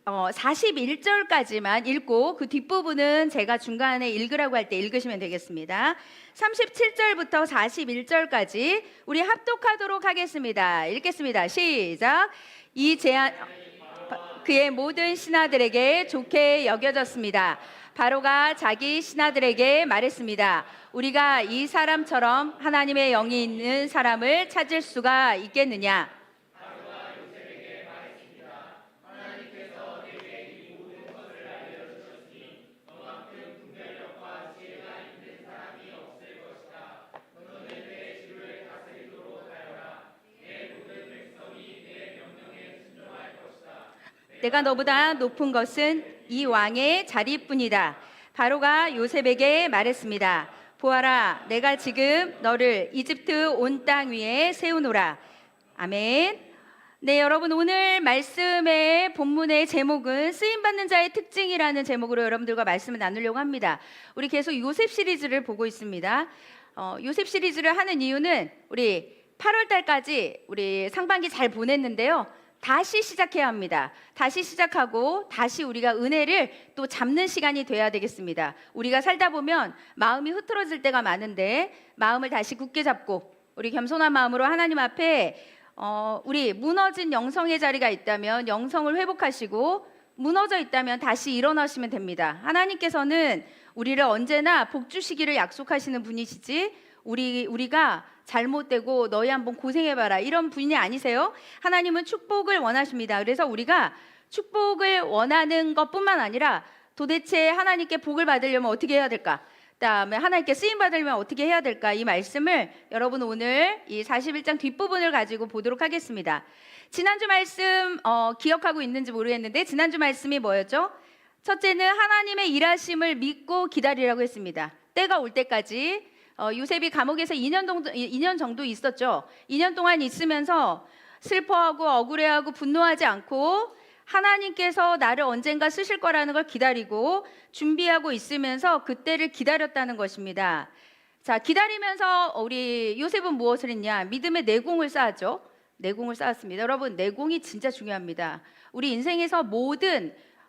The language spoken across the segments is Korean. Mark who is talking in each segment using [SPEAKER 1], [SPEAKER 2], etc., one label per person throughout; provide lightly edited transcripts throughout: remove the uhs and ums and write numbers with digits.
[SPEAKER 1] 41절까지만 읽고 그 뒷부분은 제가 중간에 읽으라고 할 때 읽으시면 되겠습니다. 37절부터 41절까지 우리 합독하도록 하겠습니다. 읽겠습니다. 시작. 이 제안 그의 모든 신하들에게 좋게 여겨졌습니다. 바로가 자기 신하들에게 말했습니다. 우리가 이 사람처럼 하나님의 영이 있는 사람을 찾을 수가 있겠느냐? 내가 너보다 높은 것은 이 왕의 자리뿐이다. 바로가 요셉에게 말했습니다. 보아라, 내가 지금 너를 이집트 온 땅 위에 세우노라. 아멘. 네, 여러분, 오늘 말씀의 본문의 제목은 쓰임받는 자의 특징이라는 제목으로 여러분들과 말씀을 나누려고 합니다. 우리 계속 요셉 시리즈를 보고 있습니다. 요셉 시리즈를 하는 이유는 우리 8월 달까지 우리 상반기 잘 보냈는데요. 다시 시작해야 합니다. 다시 시작하고 다시 우리가 은혜를 또 잡는 시간이 돼야 되겠습니다. 우리가 살다 보면 마음이 흐트러질 때가 많은데 마음을 다시 굳게 잡고 우리 겸손한 마음으로 하나님 앞에 우리 무너진 영성의 자리가 있다면 영성을 회복하시고 무너져 있다면 다시 일어나시면 됩니다. 하나님께서는 우리를 언제나 복 주시기를 약속하시는 분이시지 우리가 잘못되고 너희 한번 고생해봐라 이런 분이 아니세요. 하나님은 축복을 원하십니다. 그래서 우리가 축복을 원하는 것뿐만 아니라 도대체 하나님께 복을 받으려면 어떻게 해야 될까? 그다음에 하나님께 쓰임 받으려면 어떻게 해야 될까? 이 말씀을 여러분 오늘 이 41장 뒷부분을 가지고 보도록 하겠습니다. 지난주 말씀 기억하고 있는지 모르겠는데 지난주 말씀이 뭐였죠? 첫째는 하나님의 일하심을 믿고 기다리라고 했습니다. 때가 올 때까지 요셉이 감옥에서 2년 정도 있었죠. 2년 동안 있으면서 슬퍼하고 억울해하고 분노하지 않고 하나님께서 나를 언젠가 쓰실 거라는 걸 기다리고 준비하고 있으면서 그때를 기다렸다는 것입니다. 자, 기다리면서 우리 요셉은 무엇을 했냐? 믿음의 내공을 쌓았죠. 내공을 쌓았습니다. 여러분, 내공이 진짜 중요합니다. 우리 인생에서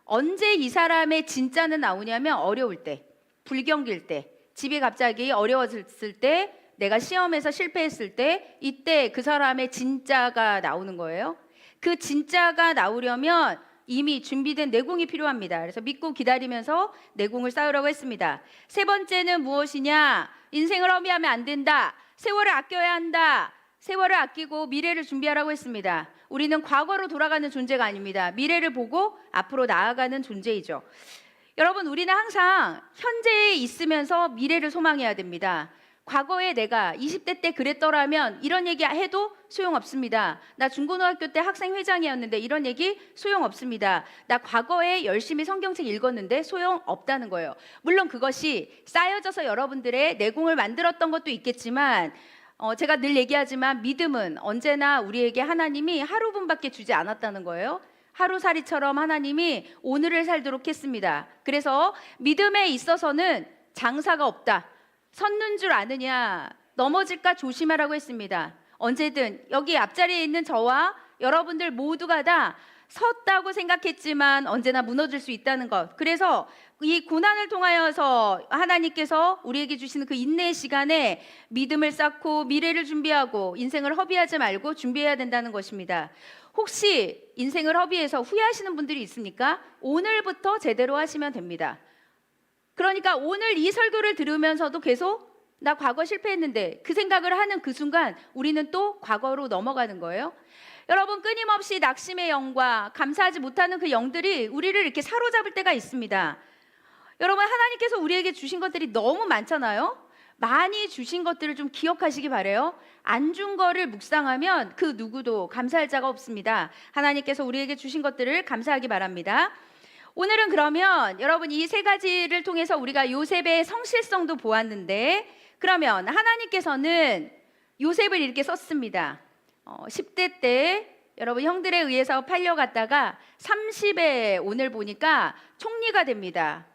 [SPEAKER 1] 언제 이 사람의 진짜는 나오냐면 어려울 때, 불경기일 때, 집이 갑자기 어려워졌을 때, 내가 시험에서 실패했을 때, 이때 그 사람의 진짜가 나오는 거예요. 그 진짜가 나오려면 이미 준비된 내공이 필요합니다. 그래서 믿고 기다리면서 내공을 쌓으라고 했습니다. 세 번째는 무엇이냐? 인생을 허비하면 안 된다. 세월을 아껴야 한다. 세월을 아끼고 미래를 준비하라고 했습니다. 우리는 과거로 돌아가는 존재가 아닙니다. 미래를 보고 앞으로 나아가는 존재이죠. 여러분, 우리는 항상 현재에 있으면서 미래를 소망해야 됩니다. 과거에 내가 20대 때 그랬더라면 이런 얘기 해도 소용없습니다. 나 중고등학교 때 학생회장이었는데 이런 얘기 소용없습니다. 나 과거에 열심히 성경책 읽었는데 소용없다는 거예요. 물론 그것이 쌓여져서 여러분들의 내공을 만들었던 것도 있겠지만 제가 늘 얘기하지만 믿음은 언제나 우리에게 하나님이 하루분밖에 주지 않았다는 거예요. 하루살이처럼 하나님이 오늘을 살도록 했습니다. 그래서 믿음에 있어서는 장사가 없다. 섰는 줄 아느냐, 넘어질까 조심하라고 했습니다. 언제든 여기 앞자리에 있는 저와 여러분들 모두가 다 섰다고 생각했지만 언제나 무너질 수 있다는 것. 그래서 이 고난을 통하여서 하나님께서 우리에게 주시는 그 인내의 시간에 믿음을 쌓고 미래를 준비하고 인생을 허비하지 말고 준비해야 된다는 것입니다. 혹시 인생을 허비해서 후회하시는 분들이 있습니까? 오늘부터 제대로 하시면 됩니다. 그러니까 오늘 이 설교를 들으면서도 계속 나 과거 실패했는데 그 생각을 하는 그 순간 우리는 또 과거로 넘어가는 거예요. 여러분, 끊임없이 낙심의 영과 감사하지 못하는 그 영들이 우리를 이렇게 사로잡을 때가 있습니다. 여러분, 하나님께서 우리에게 주신 것들이 너무 많잖아요. 많이 주신 것들을 좀 기억하시기 바래요. 안 준 거를 묵상하면 그 누구도 감사할 자가 없습니다. 하나님께서 우리에게 주신 것들을 감사하기 바랍니다. 오늘은 그러면 여러분 이 세 가지를 통해서 우리가 요셉의 성실성도 보았는데, 그러면 하나님께서는 요셉을 이렇게 썼습니다. 10대 때 여러분 형들에 의해서 팔려갔다가 30에 오늘 보니까 총리가 됩니다.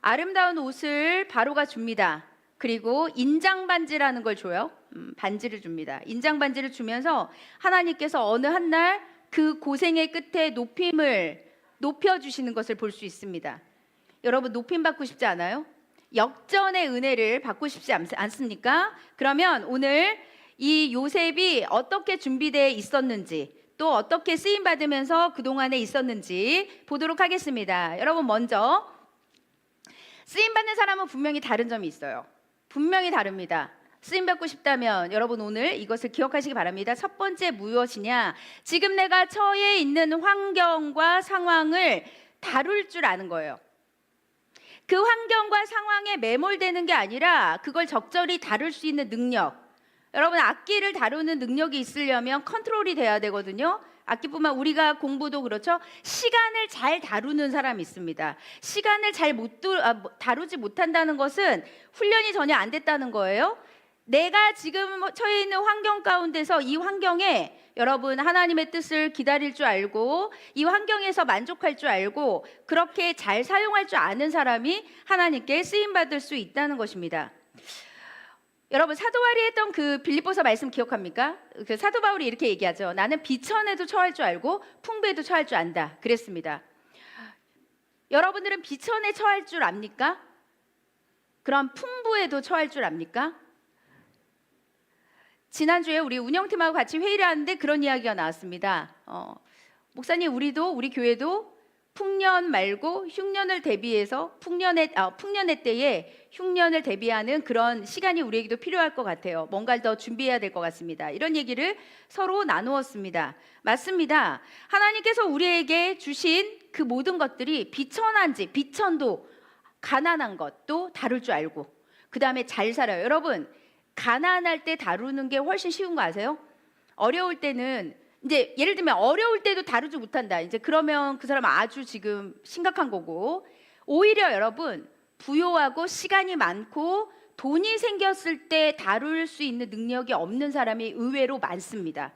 [SPEAKER 1] 아름다운 옷을 바로가 줍니다. 그리고 인장 반지라는 걸 줘요. 반지를 줍니다. 인장 반지를 주면서 하나님께서 어느 한 날 그 고생의 끝에 높임을 높여주시는 것을 볼 수 있습니다. 여러분 높임 받고 싶지 않아요? 역전의 은혜를 받고 싶지 않습니까? 그러면 오늘 이 요셉이 어떻게 준비되어 있었는지 또 어떻게 쓰임 받으면서 그동안에 있었는지 보도록 하겠습니다. 여러분 먼저 쓰임 받는 사람은 분명히 다른 점이 있어요. 분명히 다릅니다. 쓰임 받고 싶다면 여러분 오늘 이것을 기억하시기 바랍니다. 첫 번째 무엇이냐? 지금 내가 처해 있는 환경과 상황을 다룰 줄 아는 거예요. 그 환경과 상황에 매몰되는 게 아니라 그걸 적절히 다룰 수 있는 능력. 여러분 악기를 다루는 능력이 있으려면 컨트롤이 돼야 되거든요. 악기뿐만 우리가 공부도 그렇죠. 시간을 잘 다루는 사람이 있습니다. 시간을 잘 다루지 못한다는 것은 훈련이 전혀 안 됐다는 거예요. 내가 지금 처해 있는 환경 가운데서 이 환경에 여러분 하나님의 뜻을 기다릴 줄 알고 이 환경에서 만족할 줄 알고 그렇게 잘 사용할 줄 아는 사람이 하나님께 쓰임받을 수 있다는 것입니다. 여러분 사도 바울이 했던 그 빌립보서 말씀 기억합니까? 그 사도 바울이 이렇게 얘기하죠. 나는 비천에도 처할 줄 알고 풍부에도 처할 줄 안다. 그랬습니다. 여러분들은 비천에 처할 줄 압니까? 그럼 풍부에도 처할 줄 압니까? 지난주에 우리 운영팀하고 같이 회의를 하는데 그런 이야기가 나왔습니다. 목사님 우리 교회도 풍년 말고 흉년을 대비해서 풍년의 때에 흉년을 대비하는 그런 시간이 우리에게도 필요할 것 같아요. 뭔가를 더 준비해야 될 것 같습니다. 이런 얘기를 서로 나누었습니다. 맞습니다. 하나님께서 우리에게 주신 그 모든 것들이 비천도 가난한 것도 다룰 줄 알고 그 다음에 잘 살아요. 여러분 가난할 때 다루는 게 훨씬 쉬운 거 아세요? 어려울 때는 이제 예를 들면 어려울 때도 다루지 못한다. 이제 그러면 그 사람은 아주 지금 심각한 거고 오히려 여러분 부요하고 시간이 많고 돈이 생겼을 때 다룰 수 있는 능력이 없는 사람이 의외로 많습니다.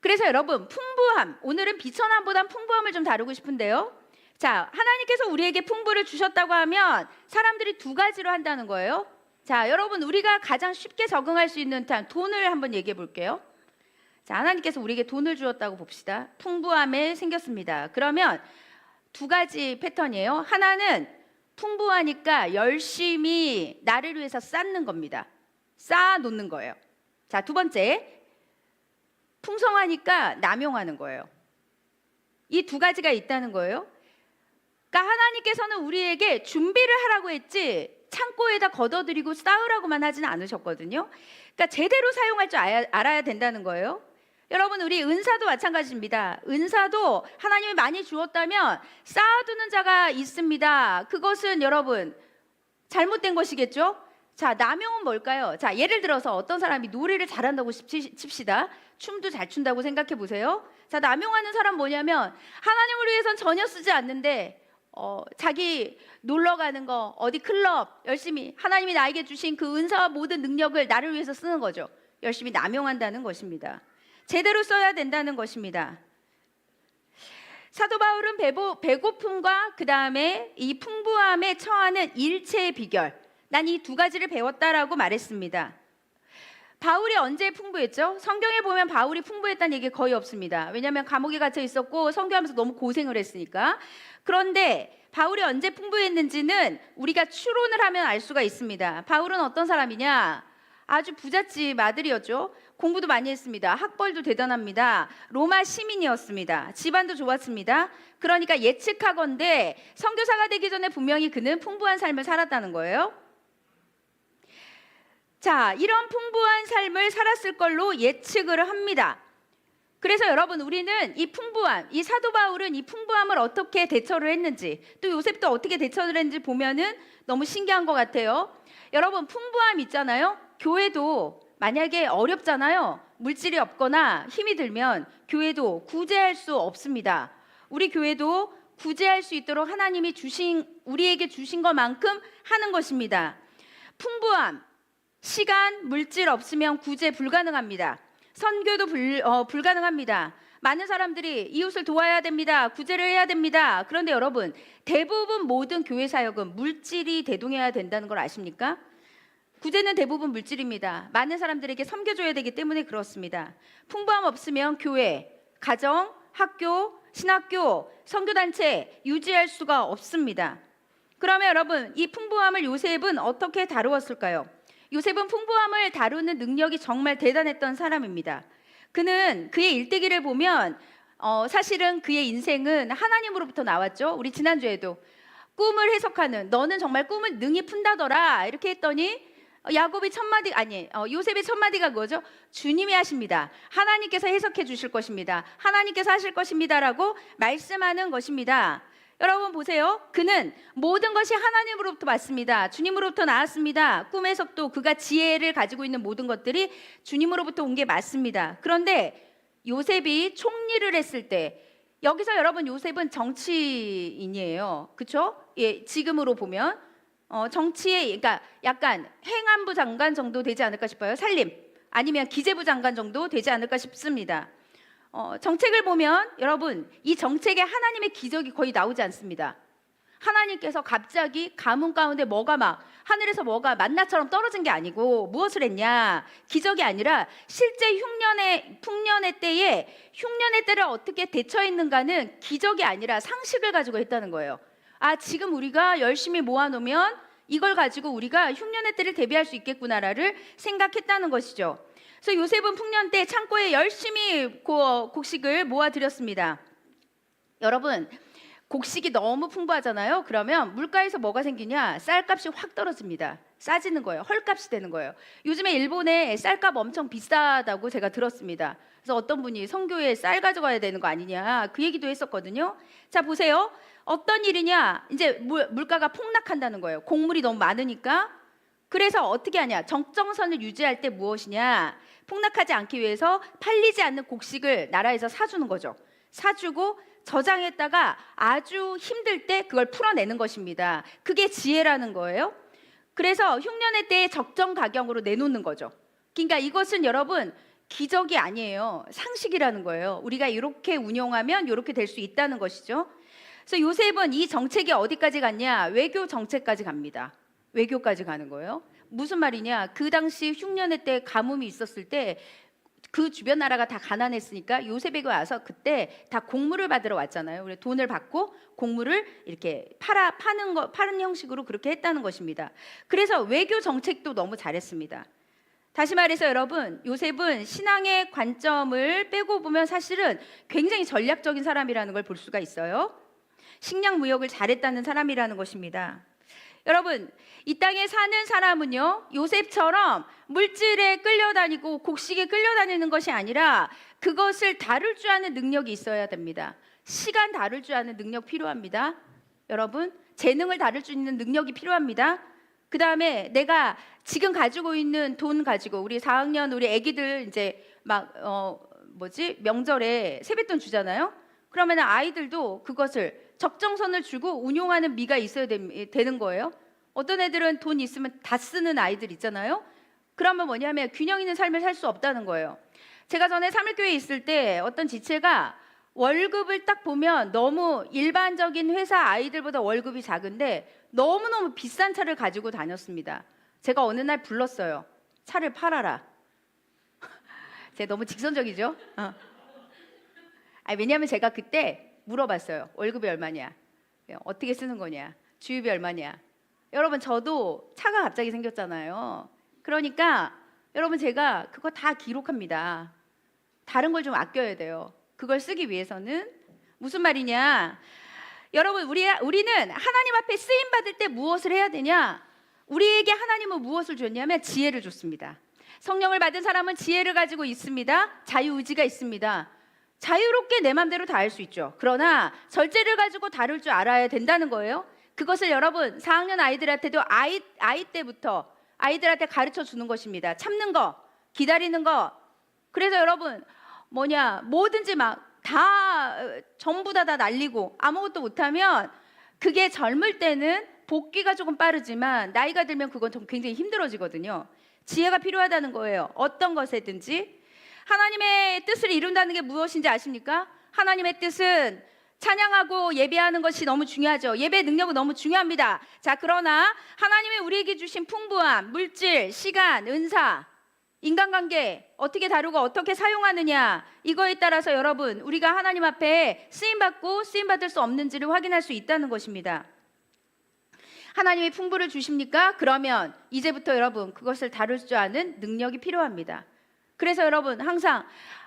[SPEAKER 1] 그래서 여러분 풍부함 오늘은 비천함보단 풍부함을 좀 다루고 싶은데요. 자 하나님께서 우리에게 풍부를 주셨다고 하면 사람들이 두 가지로 한다는 거예요. 자, 여러분 우리가 가장 쉽게 적응할 수 있는 돈을 한번 얘기해 볼게요. 자, 하나님께서 우리에게 돈을 주었다고 봅시다. 풍부함에 생겼습니다. 그러면 두 가지 패턴이에요. 하나는 풍부하니까 열심히 나를 위해서 쌓는 겁니다. 쌓아 놓는 거예요. 자, 두 번째 풍성하니까 남용하는 거예요. 이 두 가지가 있다는 거예요. 그러니까 하나님께서는 우리에게 준비를 하라고 했지 창고에다 걷어들이고 쌓으라고만 하지는 않으셨거든요. 그러니까 제대로 사용할 줄 알아야 된다는 거예요. 여러분 우리 은사도 마찬가지입니다. 은사도 하나님이 많이 주었다면 쌓아두는 자가 있습니다. 그것은 여러분 잘못된 것이겠죠. 자 남용은 뭘까요? 자 예를 들어서 어떤 사람이 노래를 잘한다고 칩시다. 춤도 잘 춘다고 생각해 보세요. 자 남용하는 사람 뭐냐면 하나님을 위해선 전혀 쓰지 않는데 자기 놀러 가는 거 어디 클럽 열심히 하나님이 나에게 주신 그 은사와 모든 능력을 나를 위해서 쓰는 거죠. 열심히 남용한다는 것입니다. 제대로 써야 된다는 것입니다. 사도 바울은 배고픔과 그 다음에 이 풍부함에 처하는 일체의 비결 난 이 두 가지를 배웠다라고 말했습니다. 바울이 언제 풍부했죠? 성경에 보면 바울이 풍부했다는 얘기 거의 없습니다. 왜냐하면 감옥에 갇혀 있었고 선교하면서 너무 고생을 했으니까. 그런데 바울이 언제 풍부했는지는 우리가 추론을 하면 알 수가 있습니다. 바울은 어떤 사람이냐? 아주 부잣집 아들이었죠. 공부도 많이 했습니다. 학벌도 대단합니다. 로마 시민이었습니다. 집안도 좋았습니다. 그러니까 예측하건대 선교사가 되기 전에 분명히 그는 풍부한 삶을 살았다는 거예요. 자, 이런 풍부한 삶을 살았을 걸로 예측을 합니다. 그래서 여러분 우리는 이 풍부함, 이 사도 바울은 이 풍부함을 어떻게 대처를 했는지 또 요셉도 어떻게 대처를 했는지 보면은 너무 신기한 것 같아요. 여러분 풍부함 있잖아요. 교회도 만약에 어렵잖아요. 물질이 없거나 힘이 들면 교회도 구제할 수 없습니다. 우리 교회도 구제할 수 있도록 하나님이 우리에게 주신 것만큼 하는 것입니다. 풍부함, 시간, 물질 없으면 구제 불가능합니다. 선교도 불가능합니다. 많은 사람들이 이웃을 도와야 됩니다. 구제를 해야 됩니다. 그런데 여러분 대부분 모든 교회 사역은 물질이 대동해야 된다는 걸 아십니까? 구제는 대부분 물질입니다. 많은 사람들에게 섬겨줘야 되기 때문에 그렇습니다. 풍부함 없으면 교회, 가정, 학교, 신학교, 선교단체 유지할 수가 없습니다. 그러면 여러분, 이 풍부함을 요셉은 어떻게 다루었을까요? 요셉은 풍부함을 다루는 능력이 정말 대단했던 사람입니다. 그는 그의 일대기를 보면 사실은 그의 인생은 하나님으로부터 나왔죠. 우리 지난주에도 꿈을 해석하는, 너는 정말 꿈을 능히 푼다더라 이렇게 했더니 야곱의 첫마디 요셉의 첫마디가 뭐죠? 주님이 하십니다. 하나님께서 해석해 주실 것입니다. 하나님께서 하실 것입니다라고 말씀하는 것입니다. 여러분 보세요. 그는 모든 것이 하나님으로부터 왔습니다. 주님으로부터 나왔습니다. 꿈 해석도 그가 지혜를 가지고 있는 모든 것들이 주님으로부터 온 게 맞습니다. 그런데 요셉이 총리를 했을 때, 여기서 여러분 요셉은 정치인이에요. 그렇죠? 예, 지금으로 보면 정치에, 그러니까 약간 행안부 장관 정도 되지 않을까 싶어요. 살림 아니면 기재부 장관 정도 되지 않을까 싶습니다. 정책을 보면 여러분, 이 정책에 하나님의 기적이 거의 나오지 않습니다. 하나님께서 갑자기 가뭄 가운데 하늘에서 뭐가 만나처럼 떨어진 게 아니고 무엇을 했냐? 기적이 아니라 실제 풍년의 때를 어떻게 대처했는가는 기적이 아니라 상식을 가지고 했다는 거예요. 지금 우리가 열심히 모아놓으면 이걸 가지고 우리가 흉년의 때를 대비할 수 있겠구나를 생각했다는 것이죠. 그래서 요셉은 풍년 때 창고에 열심히 곡식을 모아들였습니다. 여러분, 곡식이 너무 풍부하잖아요. 그러면 물가에서 뭐가 생기냐? 쌀값이 확 떨어집니다. 싸지는 거예요. 헐값이 되는 거예요. 요즘에 일본에 쌀값 엄청 비싸다고 제가 들었습니다. 그래서 어떤 분이 선교에 쌀 가져가야 되는 거 아니냐, 그 얘기도 했었거든요. 자, 보세요. 어떤 일이냐? 이제 물가가 폭락한다는 거예요. 곡물이 너무 많으니까. 그래서 어떻게 하냐? 적정선을 유지할 때 무엇이냐? 폭락하지 않기 위해서 팔리지 않는 곡식을 나라에서 사주는 거죠. 사주고 저장했다가 아주 힘들 때 그걸 풀어내는 것입니다. 그게 지혜라는 거예요. 그래서 흉년의 때에 적정 가격으로 내놓는 거죠. 그러니까 이것은 여러분 기적이 아니에요. 상식이라는 거예요. 우리가 이렇게 운용하면 이렇게 될 수 있다는 것이죠. 그래서 요셉은 이 정책이 어디까지 갔냐? 외교 정책까지 갑니다. 외교까지 가는 거예요. 무슨 말이냐? 그 당시 흉년의 때 가뭄이 있었을 때 그 주변 나라가 다 가난했으니까 요셉에게 와서 그때 다 곡물을 받으러 왔잖아요. 우리 돈을 받고 곡물을 이렇게 파는 형식으로 그렇게 했다는 것입니다. 그래서 외교 정책도 너무 잘했습니다. 다시 말해서 여러분, 요셉은 신앙의 관점을 빼고 보면 사실은 굉장히 전략적인 사람이라는 걸 볼 수가 있어요. 식량 무역을 잘했다는 사람이라는 것입니다. 여러분, 이 땅에 사는 사람은요, 요셉처럼 물질에 끌려다니고 곡식에 끌려다니는 것이 아니라 그것을 다룰 줄 아는 능력이 있어야 됩니다. 시간 다룰 줄 아는 능력 필요합니다. 여러분, 재능을 다룰 수 있는 능력이 필요합니다. 그 다음에 내가 지금 가지고 있는 돈 가지고 우리 4학년 우리 애기들 이제 명절에 세뱃돈 주잖아요. 그러면 아이들도 그것을 적정선을 주고 운용하는 미가 있어야 되는 거예요. 어떤 애들은 돈 있으면 다 쓰는 아이들 있잖아요. 그러면 뭐냐면 균형 있는 삶을 살 수 없다는 거예요. 제가 전에 사물교회에 있을 때 어떤 지체가 월급을 딱 보면 너무 일반적인 회사 아이들보다 월급이 작은데 너무너무 비싼 차를 가지고 다녔습니다. 제가 어느 날 불렀어요. 차를 팔아라. 제가 너무 직선적이죠? 왜냐하면 제가 그때 물어봤어요. 월급이 얼마냐? 어떻게 쓰는 거냐? 주유비 얼마냐? 여러분, 저도 차가 갑자기 생겼잖아요. 그러니까 여러분, 제가 그거 다 기록합니다. 다른 걸 좀 아껴야 돼요. 그걸 쓰기 위해서는. 무슨 말이냐? 여러분, 우리는 하나님 앞에 쓰임 받을 때 무엇을 해야 되냐? 우리에게 하나님은 무엇을 줬냐면 지혜를 줬습니다. 성령을 받은 사람은 지혜를 가지고 있습니다. 자유의지가 있습니다. 자유롭게 내 맘대로 다 할 수 있죠. 그러나 절제를 가지고 다룰 줄 알아야 된다는 거예요. 그것을 여러분 4학년 아이들한테도 아이 때부터 아이들한테 가르쳐 주는 것입니다. 참는 거, 기다리는 거. 그래서 여러분 뭐든지 전부 다 날리고 아무것도 못하면 그게 젊을 때는 복귀가 조금 빠르지만 나이가 들면 그건 좀 굉장히 힘들어지거든요. 지혜가 필요하다는 거예요. 어떤 것에든지. 하나님의 뜻을 이룬다는 게 무엇인지 아십니까? 하나님의 뜻은 찬양하고 예배하는 것이 너무 중요하죠. 예배 능력은 너무 중요합니다. 자, 그러나 하나님의 우리에게 주신 풍부함, 물질, 시간, 은사, 인간관계 어떻게 다루고 어떻게 사용하느냐, 이거에 따라서 여러분 우리가 하나님 앞에 쓰임받고 쓰임받을 수 없는지를 확인할 수 있다는 것입니다. 하나님이 풍부를 주십니까? 그러면 이제부터 여러분 그것을 다룰 줄 아는 능력이 필요합니다. 그래서 여러분 항상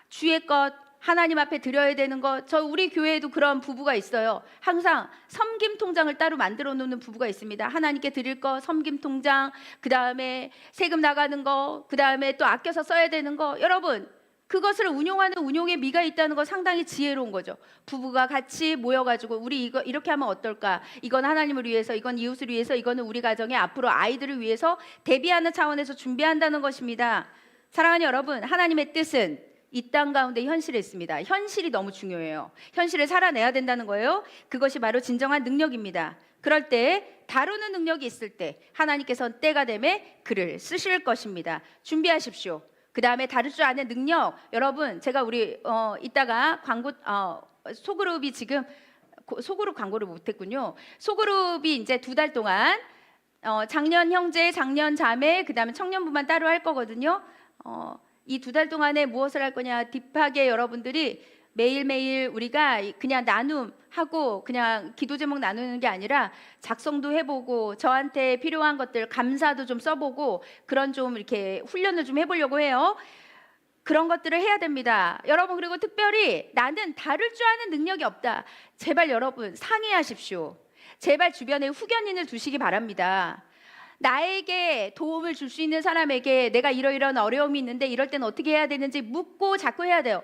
[SPEAKER 1] 주의 것 하나님 앞에 드려야 되는 것, 우리 교회에도 그런 부부가 있어요. 항상 섬김 통장을 따로 만들어 놓는 부부가 있습니다. 하나님께 드릴 거 섬김 통장, 그 다음에 세금 나가는 거, 그 다음에 또 아껴서 써야 되는 거. 여러분 그것을 운용하는 운용의 미가 있다는 거 상당히 지혜로운 거죠. 부부가 같이 모여가지고 우리 이거 이렇게 하면 어떨까? 이건 하나님을 위해서, 이건 이웃을 위해서, 이거는 우리 가정의 앞으로 아이들을 위해서 대비하는 차원에서 준비한다는 것입니다. 사랑하는 여러분, 하나님의 뜻은 이 땅 가운데 현실에 있습니다. 현실이 너무 중요해요. 현실을 살아내야 된다는 거예요. 그것이 바로 진정한 능력입니다. 그럴 때 다루는 능력이 있을 때 하나님께서는 때가 되매 그를 쓰실 것입니다. 준비하십시오. 그 다음에 다룰 줄 아는 능력. 여러분 제가 우리 이따가 광고 소그룹이 지금 소그룹 광고를 못했군요. 소그룹이 이제 2달 동안 작년 형제, 작년 자매, 그 다음에 청년부만 따로 할 거거든요. 이 2달 동안에 무엇을 할 거냐, 딥하게 여러분들이 매일매일 우리가 그냥 나눔하고 그냥 기도 제목 나누는 게 아니라 작성도 해보고 저한테 필요한 것들 감사도 좀 써보고 그런 좀 이렇게 훈련을 좀 해보려고 해요. 그런 것들을 해야 됩니다. 여러분, 그리고 특별히 나는 다룰 줄 아는 능력이 없다. 제발 여러분 상의하십시오. 제발 주변에 후견인을 두시기 바랍니다. 나에게 도움을 줄 수 있는 사람에게 내가 이러이러한 어려움이 있는데 이럴 때는 어떻게 해야 되는지 묻고 자꾸 해야 돼요.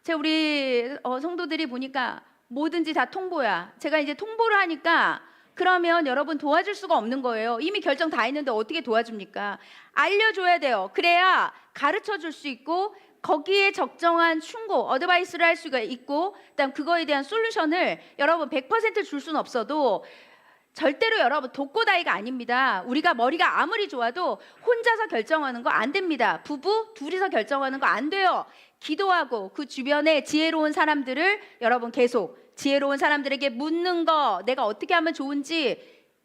[SPEAKER 1] 제가 우리 성도들이 보니까 뭐든지 다 통보야. 제가 이제 통보를 하니까 그러면 여러분 도와줄 수가 없는 거예요. 이미 결정 다 했는데 어떻게 도와줍니까? 알려줘야 돼요. 그래야 가르쳐 줄 수 있고 거기에 적정한 충고, 어드바이스를 할 수가 있고 그다음 그거에 대한 솔루션을 여러분 100% 줄 수는 없어도 절대로 여러분 독고다이가 아닙니다. 우리가 머리가 아무리 좋아도 혼자서 결정하는 거 안 됩니다. 부부 둘이서 결정하는 거 안 돼요. 기도하고 그 주변에 지혜로운 사람들을 여러분 계속 지혜로운 사람들에게 묻는 거, 내가 어떻게 하면 좋은지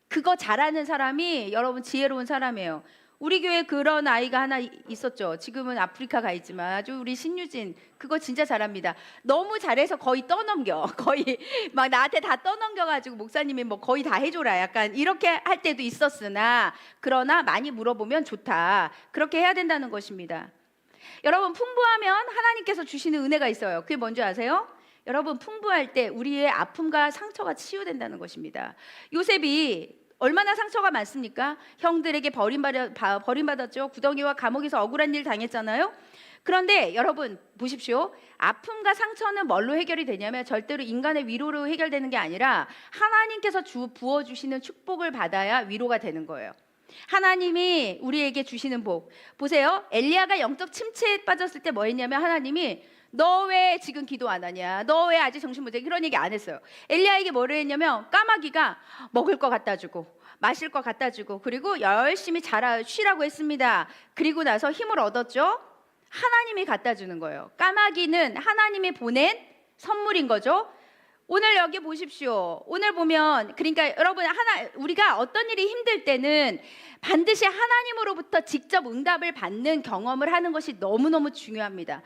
[SPEAKER 1] 그거 잘하는 사람이 여러분 지혜로운 사람이에요. 우리 교회에 그런 아이가 하나 있었죠. 지금은 아프리카 가 있지만 아주 우리 신유진 그거 진짜 잘합니다. 너무 잘해서 거의 떠넘겨. 거의 막 나한테 다 떠넘겨가지고 목사님이 뭐 거의 다 해줘라 약간 이렇게 할 때도 있었으나 그러나 많이 물어보면 좋다. 그렇게 해야 된다는 것입니다. 여러분 풍부하면 하나님께서 주시는 은혜가 있어요. 그게 뭔지 아세요? 여러분 풍부할 때 우리의 아픔과 상처가 치유된다는 것입니다. 요셉이 얼마나 상처가 많습니까? 형들에게 버림받았죠. 구덩이와 감옥에서 억울한 일 당했잖아요. 그런데 여러분 보십시오. 아픔과 상처는 뭘로 해결이 되냐면 절대로 인간의 위로로 해결되는 게 아니라 하나님께서 부어주시는 축복을 받아야 위로가 되는 거예요. 하나님이 우리에게 주시는 복. 보세요. 엘리야가 영적 침체에 빠졌을 때 뭐 했냐면 하나님이 너 왜 지금 기도 안 하냐? 너 왜 아직 정신 못 차려? 그런 얘기 안 했어요. 엘리야에게 뭐를 했냐면 까마귀가 먹을 거 갖다 주고 마실 거 갖다 주고 그리고 열심히 쉬라고 했습니다. 그리고 나서 힘을 얻었죠. 하나님이 갖다 주는 거예요. 까마귀는 하나님이 보낸 선물인 거죠. 오늘 여기 보십시오. 오늘 보면 그러니까 여러분 우리가 어떤 일이 힘들 때는 반드시 하나님으로부터 직접 응답을 받는 경험을 하는 것이 너무너무 중요합니다.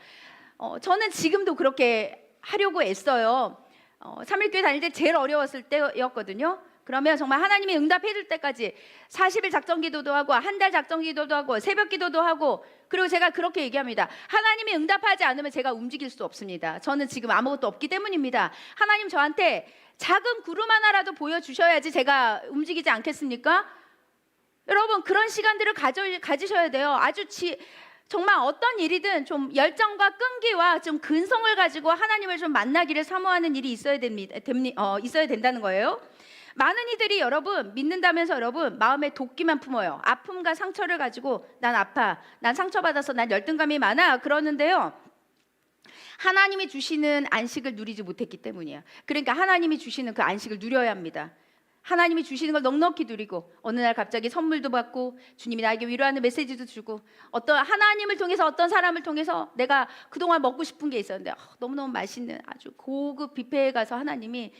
[SPEAKER 1] 저는 지금도 그렇게 하려고 애써요. 3일교회 다닐 때 제일 어려웠을 때였거든요. 그러면 정말 하나님이 응답해 줄 때까지 40일 작정 기도도 하고 한 달 작정 기도도 하고 새벽 기도도 하고 그리고 제가 그렇게 얘기합니다. 하나님이 응답하지 않으면 제가 움직일 수 없습니다. 저는 지금 아무것도 없기 때문입니다. 하나님 저한테 작은 구름 하나라도 보여주셔야지 제가 움직이지 않겠습니까? 여러분 그런 시간들을 가지셔야 돼요. 정말 어떤 일이든 좀 열정과 끈기와 좀 근성을 가지고 하나님을 좀 만나기를 사모하는 일이 있어야 된다는 거예요. 많은 이들이 여러분 믿는다면서 여러분 마음에 도끼만 품어요. 아픔과 상처를 가지고 난 아파, 난 상처받아서 난 열등감이 많아 그러는데요. 하나님이 주시는 안식을 누리지 못했기 때문이야. 그러니까 하나님이 주시는 그 안식을 누려야 합니다. 하나님이 주시는 걸 넉넉히 누리고 어느 날 갑자기 선물도 받고 주님이 나에게 위로하는 메시지도 주고 어떤 하나님을 통해서 어떤 사람을 통해서 내가 그동안 먹고 싶은 게 있었는데 너무너무 맛있는 아주 고급 뷔페에 가서 하나님이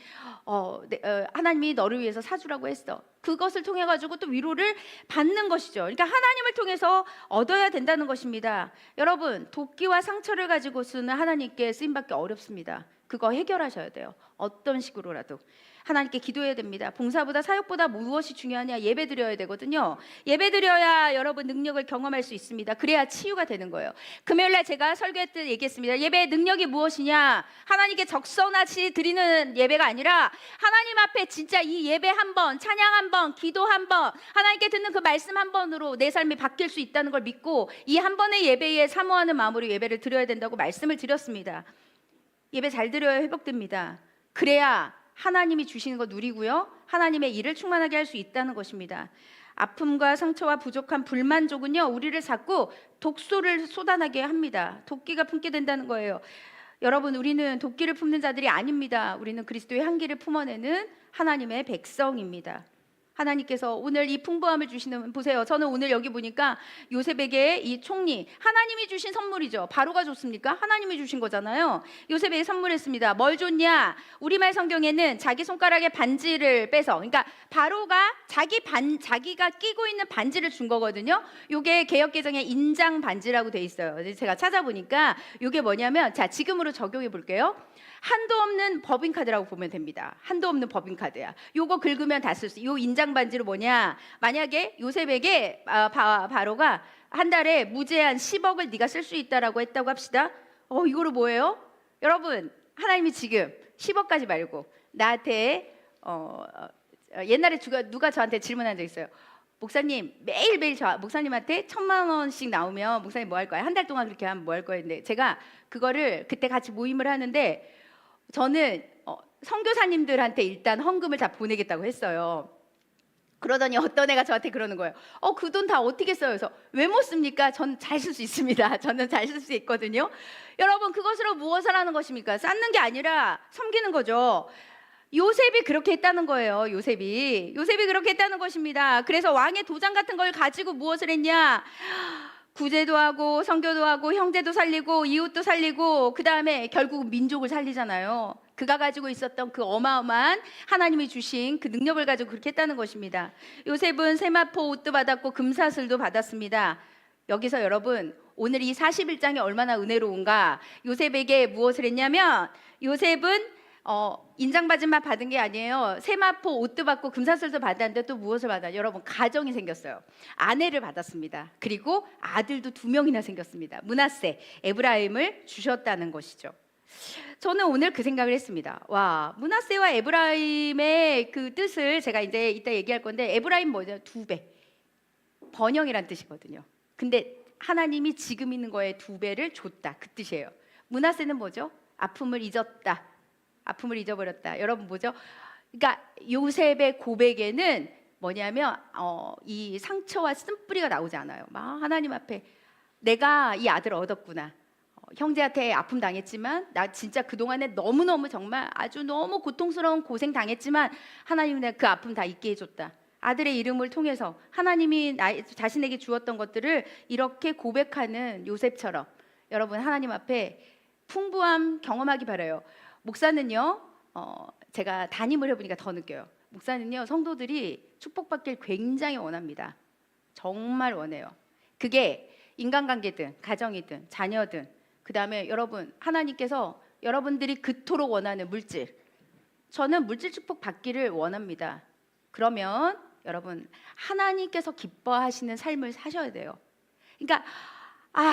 [SPEAKER 1] 하나님이 너를 위해서 사주라고 했어. 그것을 통해 가지고 또 위로를 받는 것이죠. 그러니까 하나님을 통해서 얻어야 된다는 것입니다. 여러분, 도끼와 상처를 가지고서는 하나님께 쓰임받기 어렵습니다. 그거 해결하셔야 돼요. 어떤 식으로라도 하나님께 기도해야 됩니다. 봉사보다 사역보다 무엇이 중요하냐? 예배 드려야 되거든요. 예배 드려야 여러분 능력을 경험할 수 있습니다. 그래야 치유가 되는 거예요. 금요일날 제가 설교할 때 얘기했습니다. 예배의 능력이 무엇이냐? 하나님께 적선하시 드리는 예배가 아니라 하나님 앞에 진짜 이 예배 한 번, 찬양 한 번, 기도 한 번, 하나님께 듣는 그 말씀 한 번으로 내 삶이 바뀔 수 있다는 걸 믿고 이 한 번의 예배에 사모하는 마음으로 예배를 드려야 된다고 말씀을 드렸습니다. 예배 잘 드려야 회복됩니다. 그래야 하나님이 주시는 거 누리고요. 하나님의 일을 충만하게 할 수 있다는 것입니다. 아픔과 상처와 부족한 불만족은요, 우리를 자꾸 독소를 쏟아나게 합니다. 도끼가 품게 된다는 거예요. 여러분, 우리는 도끼를 품는 자들이 아닙니다. 우리는 그리스도의 향기를 품어내는 하나님의 백성입니다. 하나님께서 오늘 이 풍부함을 주시는, 보세요. 저는 오늘 여기 보니까 요셉에게 이 총리, 하나님이 주신 선물이죠. 바로가 줬습니까? 하나님이 주신 거잖아요. 요셉에게 선물했습니다. 뭘 줬냐? 우리말 성경에는 자기 손가락에 반지를 빼서, 그러니까 바로가 자기가 끼고 있는 반지를 준 거거든요. 요게 개역개정에 인장 반지라고 돼 있어요. 제가 찾아보니까 요게 뭐냐면, 자, 지금으로 적용해 볼게요. 한도 없는 법인카드라고 보면 됩니다. 한도 없는 법인카드야. 요거 긁으면 다 쓸 수. 요 인장 반지로 뭐냐? 만약에 요셉에게 바로가 한 달에 무제한 10억을 네가 쓸 수 있다라고 했다고 합시다. 이거로 뭐예요? 여러분, 하나님이 지금 10억까지 말고 나한테 옛날에 누가 저한테 질문한 적 있어요. 목사님, 매일매일 목사님한테 1,000만 원씩 나오면 목사님 뭐 할 거야? 한 달 동안 그렇게 하면 뭐 할 거예요? 근데 제가 그거를 그때 같이 모임을 하는데 저는 선교사님들한테 일단 헌금을 다 보내겠다고 했어요. 그러더니 어떤 애가 저한테 그러는 거예요. 그 돈 다 어떻게 써요? 그래서 왜 못 씁니까? 전 잘 쓸 수 있습니다. 저는 잘 쓸 수 있거든요. 여러분, 그것으로 무엇을 하는 것입니까? 쌓는 게 아니라 섬기는 거죠. 요셉이 그렇게 했다는 거예요. 요셉이 그렇게 했다는 것입니다. 그래서 왕의 도장 같은 걸 가지고 무엇을 했냐? 구제도 하고 선교도 하고 형제도 살리고 이웃도 살리고 그 다음에 결국 민족을 살리잖아요. 그가 가지고 있었던 그 어마어마한 하나님이 주신 그 능력을 가지고 그렇게 했다는 것입니다. 요셉은 세마포 옷도 받았고 금사슬도 받았습니다. 여기서 여러분, 오늘 이 41장이 얼마나 은혜로운가. 요셉에게 무엇을 했냐면, 요셉은 인장받음만 받은 게 아니에요. 세마포 옷도 받고 금사슬도 받았는데 또 무엇을 받아요? 여러분, 가정이 생겼어요. 아내를 받았습니다. 그리고 아들도 2명이나 생겼습니다. 므낫세, 에브라임을 주셨다는 것이죠. 저는 오늘 그 생각을 했습니다. 와, 므낫세와 에브라임의 그 뜻을 제가 이제 이따 얘기할 건데, 에브라임 뭐죠? 2배, 번영이란 뜻이거든요. 근데 하나님이 지금 있는 거에 2배를 줬다, 그 뜻이에요. 므낫세는 뭐죠? 아픔을 잊었다, 아픔을 잊어버렸다. 여러분 뭐죠? 그러니까 요셉의 고백에는 뭐냐면 이 상처와 쓴뿌리가 나오지 않아요. 막 하나님 앞에 내가 이 아들을 얻었구나. 형제한테 아픔 당했지만 나 진짜 그동안에 너무너무 정말 아주 너무 고통스러운 고생 당했지만 하나님은 내가 그 아픔 다 잊게 해줬다. 아들의 이름을 통해서 하나님이 자신에게 주었던 것들을 이렇게 고백하는 요셉처럼 여러분 하나님 앞에 풍부함 경험하기 바라요. 목사는요, 제가 담임을 해보니까 더 느껴요. 목사는요, 성도들이 축복받길 굉장히 원합니다. 정말 원해요. 그게 인간관계든 가정이든 자녀든, 그 다음에 여러분, 하나님께서 여러분들이 그토록 원하는 물질, 저는 물질 축복 받기를 원합니다. 그러면 여러분, 하나님께서 기뻐하시는 삶을 사셔야 돼요. 그러니까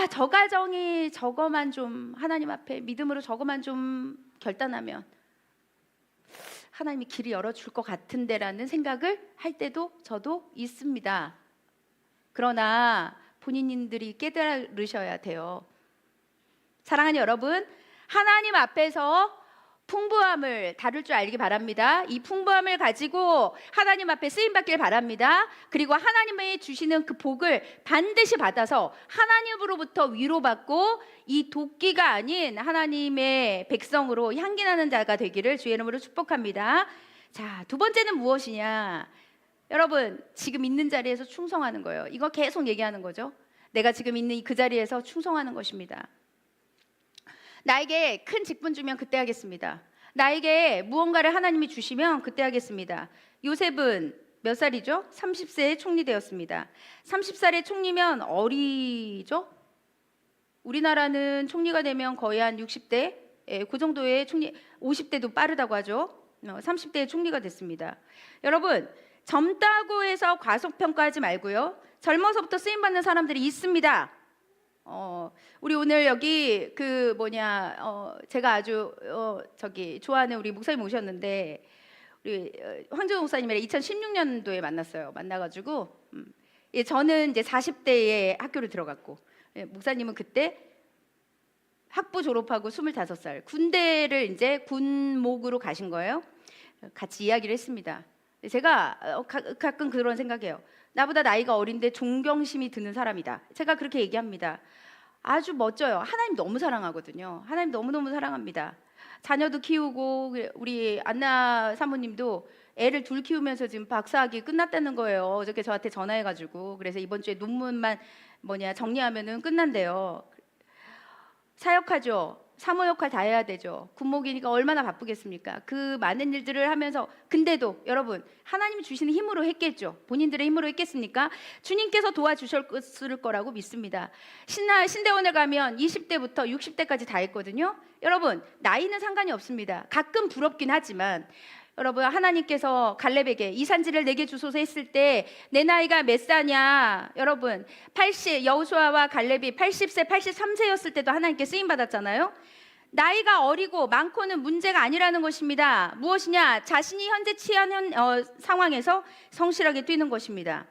[SPEAKER 1] 저 가정이 저거만 좀 하나님 앞에 믿음으로 저거만 좀 결단하면 하나님이 길이 열어줄 것 같은데라는 생각을 할 때도 저도 있습니다. 그러나 본인들이 깨달으셔야 돼요. 사랑하는 여러분, 하나님 앞에서 풍부함을 다룰 줄 알기 바랍니다. 이 풍부함을 가지고 하나님 앞에 쓰임받길 바랍니다. 그리고 하나님이 주시는 그 복을 반드시 받아서 하나님으로부터 위로받고 이 도끼가 아닌 하나님의 백성으로 향기나는 자가 되기를 주의 이름으로 축복합니다. 자, 두 번째는 무엇이냐? 여러분, 지금 있는 자리에서 충성하는 거예요. 이거 계속 얘기하는 거죠. 내가 지금 있는 그 자리에서 충성하는 것입니다. 나에게 큰 직분 주면 그때 하겠습니다. 나에게 무언가를 하나님이 주시면 그때 하겠습니다. 요셉은 몇 살이죠? 30세에 총리 되었습니다. 30살에 총리면 어리죠? 우리나라는 총리가 되면 거의 한 60대, 그 정도의 총리, 50대도 빠르다고 하죠. 30대에 총리가 됐습니다. 여러분, 젊다고 해서 과소평가하지 말고요. 젊어서부터 쓰임받는 사람들이 있습니다. 우리 오늘 여기 제가 아주 좋아하는 우리 목사님 오셨는데, 우리 황정호 목사님이랑 2016년도에 만났어요. 만나가지고 저는 이제 40대에 학교를 들어갔고, 목사님은 그때 학부 졸업하고 25살 군대를 이제 군목으로 가신 거예요. 같이 이야기를 했습니다. 제가 가끔 그런 생각해요. 나보다 나이가 어린데 존경심이 드는 사람이다. 제가 그렇게 얘기합니다. 아주 멋져요. 하나님 너무 사랑하거든요. 하나님 너무너무 사랑합니다. 자녀도 키우고, 우리 안나 사모님도 애를 둘 키우면서 지금 박사학위 끝났다는 거예요. 어저께 저한테 전화해가지고. 그래서 이번 주에 논문만 정리하면은 끝난대요. 사역하죠. 사모 역할 다 해야 되죠. 군목이니까 얼마나 바쁘겠습니까? 그 많은 일들을 하면서, 근데도 여러분, 하나님이 주시는 힘으로 했겠죠. 본인들의 힘으로 했겠습니까? 주님께서 도와주실 거라고 믿습니다. 신대원에 가면 20대부터 60대까지 다 했거든요. 여러분, 나이는 상관이 없습니다. 가끔 부럽긴 하지만, 여러분, 하나님께서 갈렙에게 이 산지를 내게 주소서 했을 때 내 나이가 몇 살이냐? 여러분, 여호수아와 갈렙이 80세, 83세였을 때도 하나님께 쓰임 받았잖아요. 나이가 어리고 많고는 문제가 아니라는 것입니다. 무엇이냐? 자신이 현재 처한 상황에서 성실하게 뛰는 것입니다.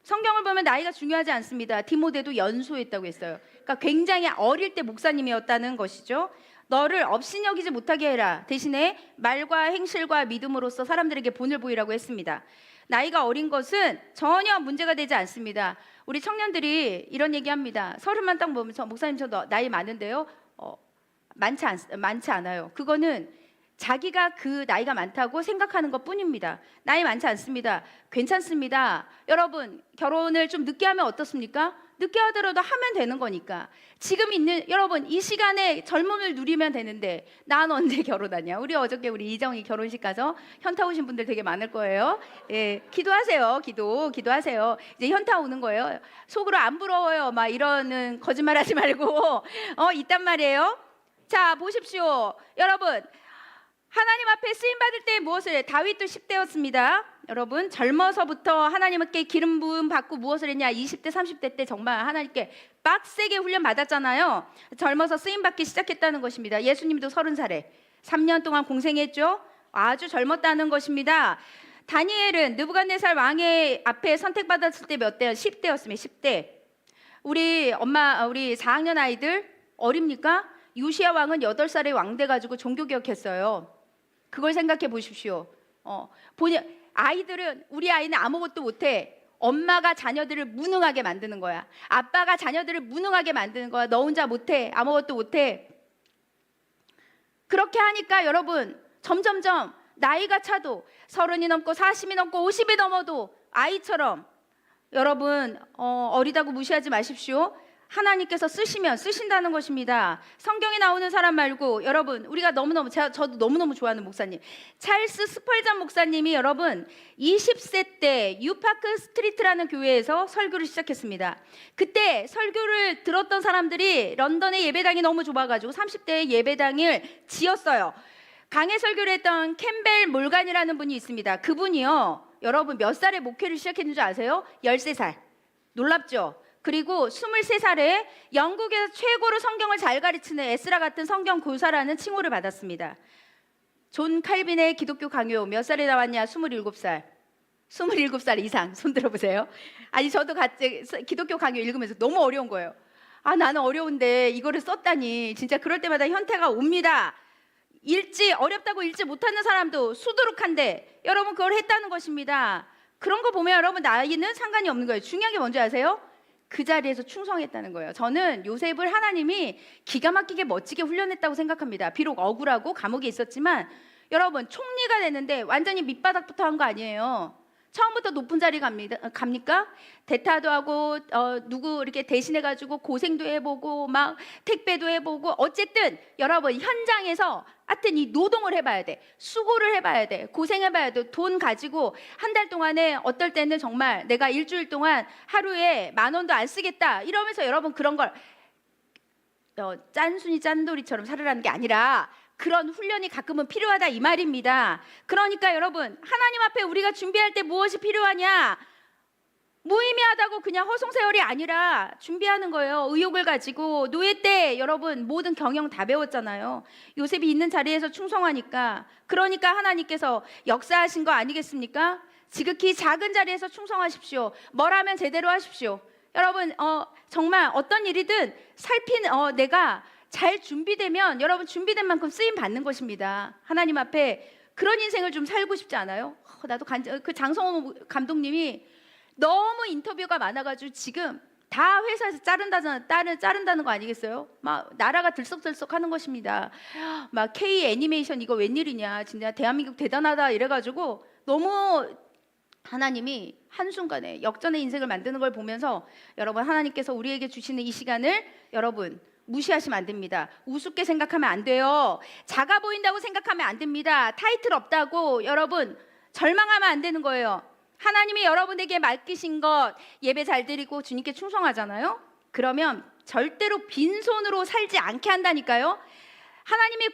[SPEAKER 1] 성경을 보면 나이가 중요하지 않습니다. 디모데도 연소했다고 했어요. 그러니까 굉장히 어릴 때 목사님이었다는 것이죠. 너를 업신여기지 못하게 해라. 대신에 말과 행실과 믿음으로써 사람들에게 본을 보이라고 했습니다. 나이가 어린 것은 전혀 문제가 되지 않습니다. 우리 청년들이 이런 얘기합니다. 서른만 딱 보면서 목사님 저 나이 많은데요. 많지 않아요. 그거는 자기가 그 나이가 많다고 생각하는 것 뿐입니다. 나이 많지 않습니다. 괜찮습니다. 여러분, 결혼을 좀 늦게 하면 어떻습니까? 늦게 하더라도 하면 되는 거니까. 지금 있는 여러분, 이 시간에 젊음을 누리면 되는데 난 언제 결혼하냐? 우리 어저께 우리 이정희 결혼식 가서 현타 오신 분들 되게 많을 거예요. 예, 기도하세요. 기도하세요. 이제 현타 오는 거예요. 속으로 안 부러워요. 막 이러는 거짓말하지 말고 있단 말이에요. 자, 보십시오. 여러분, 하나님 앞에 쓰임 받을 때 무엇을 해? 다윗도 10대였습니다. 여러분, 젊어서부터 하나님께 기름 부음 받고 무엇을 했냐? 20대, 30대 때 정말 하나님께 빡세게 훈련 받았잖아요. 젊어서 쓰임 받기 시작했다는 것입니다. 예수님도 30살에 3년 동안 공생했죠. 아주 젊었다는 것입니다. 다니엘은 느부갓네살 왕의 앞에 선택받았을 때 몇 대요? 10대였습니다. 10대. 우리 4학년 아이들 어립니까? 요시야 왕은 8살에 왕돼 가지고 종교개혁했어요. 그걸 생각해 보십시오. 우리 아이는 아무것도 못해. 엄마가 자녀들을 무능하게 만드는 거야. 아빠가 자녀들을 무능하게 만드는 거야. 너 혼자 못해. 아무것도 못해. 그렇게 하니까 여러분, 점점점 나이가 차도 30이 넘고 40이 넘고 50이 넘어도 아이처럼, 여러분, 어리다고 무시하지 마십시오. 하나님께서 쓰신다는 것입니다. 성경에 나오는 사람 말고, 여러분, 우리가 저도 너무너무 좋아하는 목사님, 찰스 스펄전 목사님이 여러분 20세 때 유파크 스트리트라는 교회에서 설교를 시작했습니다. 그때 설교를 들었던 사람들이 런던의 예배당이 너무 좁아가지고 30대의 예배당을 지었어요. 강해 설교를 했던 캠벨 몰간이라는 분이 있습니다. 그분이요, 여러분 몇 살에 목회를 시작했는 줄 아세요? 13살. 놀랍죠? 그리고 23살에 영국에서 최고로 성경을 잘 가르치는 에스라 같은 성경 교사라는 칭호를 받았습니다. 존 칼빈의 기독교 강요 몇 살에 나왔냐? 27살. 27살 이상. 손 들어보세요. 아니, 저도 같이 기독교 강요 읽으면서 너무 어려운 거예요. 나는 어려운데 이거를 썼다니. 진짜 그럴 때마다 현태가 옵니다. 어렵다고 읽지 못하는 사람도 수두룩한데 여러분 그걸 했다는 것입니다. 그런 거 보면 여러분 나이는 상관이 없는 거예요. 중요한 게 뭔지 아세요? 그 자리에서 충성했다는 거예요. 저는 요셉을 하나님이 기가 막히게 멋지게 훈련했다고 생각합니다. 비록 억울하고 감옥에 있었지만 여러분 총리가 됐는데 완전히 밑바닥부터 한 거 아니에요. 처음부터 높은 자리 갑니까? 대타도 하고 누구 이렇게 대신해가지고 고생도 해보고 막 택배도 해보고 어쨌든 여러분 현장에서 하여튼 이 노동을 해봐야 돼. 수고를 해봐야 돼. 고생해봐야 돼. 돈 가지고 한 달 동안에 어떨 때는 정말 내가 일주일 동안 하루에 10,000원도 안 쓰겠다 이러면서 여러분 그런 걸 짠순이 짠돌이처럼 살으라는 게 아니라 그런 훈련이 가끔은 필요하다 이 말입니다. 그러니까 여러분 하나님 앞에 우리가 준비할 때 무엇이 필요하냐? 무의미하다고 그냥 허송세월이 아니라 준비하는 거예요. 의욕을 가지고 노예 때 여러분 모든 경영 다 배웠잖아요. 요셉이 있는 자리에서 충성하니까 그러니까 하나님께서 역사하신 거 아니겠습니까? 지극히 작은 자리에서 충성하십시오. 뭘 하면 제대로 하십시오. 여러분 정말 어떤 일이든 내가 잘 준비되면 여러분 준비된 만큼 쓰임 받는 것입니다. 하나님 앞에 그런 인생을 좀 살고 싶지 않아요? 나도 그 장성호 감독님이 너무 인터뷰가 많아가지고 지금 다 회사에서 자른다는 거 아니겠어요? 막 나라가 들썩들썩하는 것입니다. 막 K 애니메이션 이거 웬일이냐, 진짜 대한민국 대단하다 이래가지고 너무 하나님이 한순간에 역전의 인생을 만드는 걸 보면서 여러분 하나님께서 우리에게 주시는 이 시간을 여러분 무시하시면 안 됩니다. 우습게 생각하면 안 돼요. 작아 보인다고 생각하면 안 됩니다. 타이틀 없다고 여러분 절망하면 안 되는 거예요. 하나님이 여러분에게 맡기신 것 예배 잘 드리고 주님께 충성하잖아요. 그러면 절대로 빈손으로 살지 않게 한다니까요. 하나님이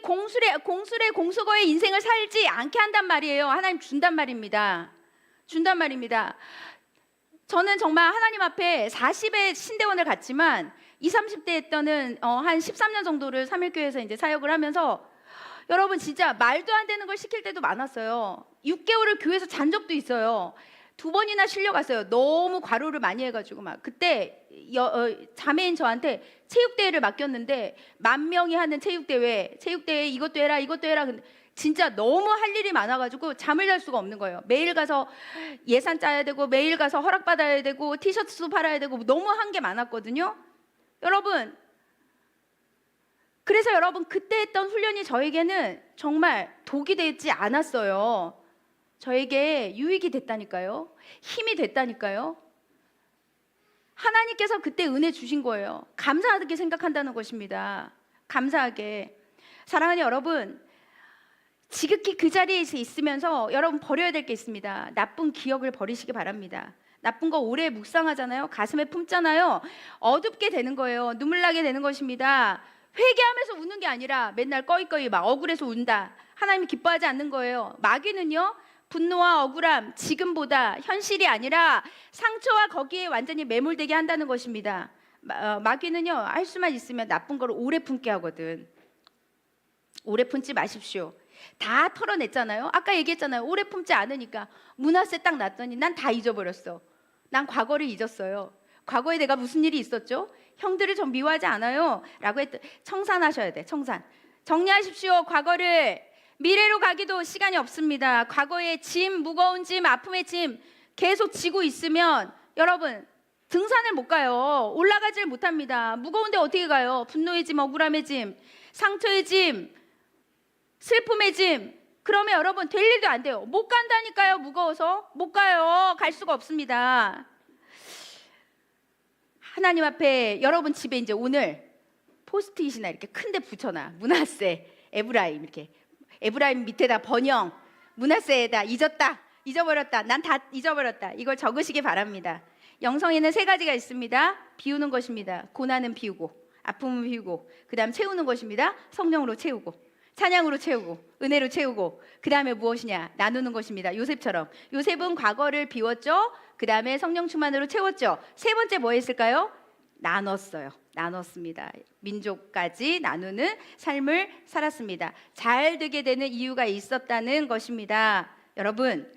[SPEAKER 1] 공수거의 인생을 살지 않게 한단 말이에요. 하나님 준단 말입니다. 저는 정말 하나님 앞에 40의 신대원을 갔지만 20, 30대 때는 한 13년 정도를 삼일교회에서 이제 사역을 하면서 여러분 진짜 말도 안 되는 걸 시킬 때도 많았어요. 6개월을 교회에서 잔 적도 있어요. 2번이나 실려갔어요. 너무 과로를 많이 해가지고 막 그때 자매인 저한테 체육대회를 맡겼는데 10,000명이 하는 체육대회 이것도 해라 근데 진짜 너무 할 일이 많아가지고 잠을 잘 수가 없는 거예요. 매일 가서 예산 짜야 되고 매일 가서 허락받아야 되고 티셔츠도 팔아야 되고 너무 한 게 많았거든요. 여러분 그래서 여러분 그때 했던 훈련이 저에게는 정말 독이 되지 않았어요. 저에게 유익이 됐다니까요. 힘이 됐다니까요. 하나님께서 그때 은혜 주신 거예요. 감사하게 생각한다는 것입니다. 감사하게. 사랑하는 여러분, 지극히 그 자리에 있으면서 여러분 버려야 될 게 있습니다. 나쁜 기억을 버리시기 바랍니다. 나쁜 거 오래 묵상하잖아요. 가슴에 품잖아요. 어둡게 되는 거예요. 눈물 나게 되는 것입니다. 회개하면서 우는 게 아니라 맨날 꺼이꺼이 막 억울해서 운다. 하나님이 기뻐하지 않는 거예요. 마귀는요, 분노와 억울함, 지금보다 현실이 아니라 상처와 거기에 완전히 매몰되게 한다는 것입니다. 마귀는요, 할 수만 있으면 나쁜 걸 오래 품게 하거든. 오래 품지 마십시오. 다 털어냈잖아요. 아까 얘기했잖아요. 오래 품지 않으니까. 문화세 딱 났더니 난 다 잊어버렸어. 난 과거를 잊었어요. 과거에 내가 무슨 일이 있었죠? 형들을 전 미워하지 않아요 라고 청산하셔야 돼. 청산. 정리하십시오. 과거를. 미래로 가기도 시간이 없습니다. 과거의 짐, 무거운 짐, 아픔의 짐 계속 지고 있으면 여러분 등산을 못 가요. 올라가질 못합니다. 무거운데 어떻게 가요? 분노의 짐, 억울함의 짐, 상처의 짐, 슬픔의 짐. 그러면 여러분 될 일도 안 돼요. 못 간다니까요. 무거워서 못 가요. 갈 수가 없습니다. 하나님 앞에 여러분 집에 이제 오늘 포스트잇이나 이렇게 큰데 붙여놔. 문화세, 에브라임 이렇게. 에브라임 밑에다 번영, 문화세에다 잊어버렸다. 난 다 잊어버렸다. 이걸 적으시기 바랍니다. 영성에는 3가지가 있습니다. 비우는 것입니다. 고난은 비우고, 아픔은 비우고, 그 다음 채우는 것입니다. 성령으로 채우고, 찬양으로 채우고, 은혜로 채우고, 그 다음에 무엇이냐? 나누는 것입니다. 요셉처럼. 요셉은 과거를 비웠죠. 그 다음에 성령 충만으로 채웠죠. 3번째 뭐 했을까요? 나눴습니다. 민족까지 나누는 삶을 살았습니다. 잘 되게 되는 이유가 있었다는 것입니다. 여러분,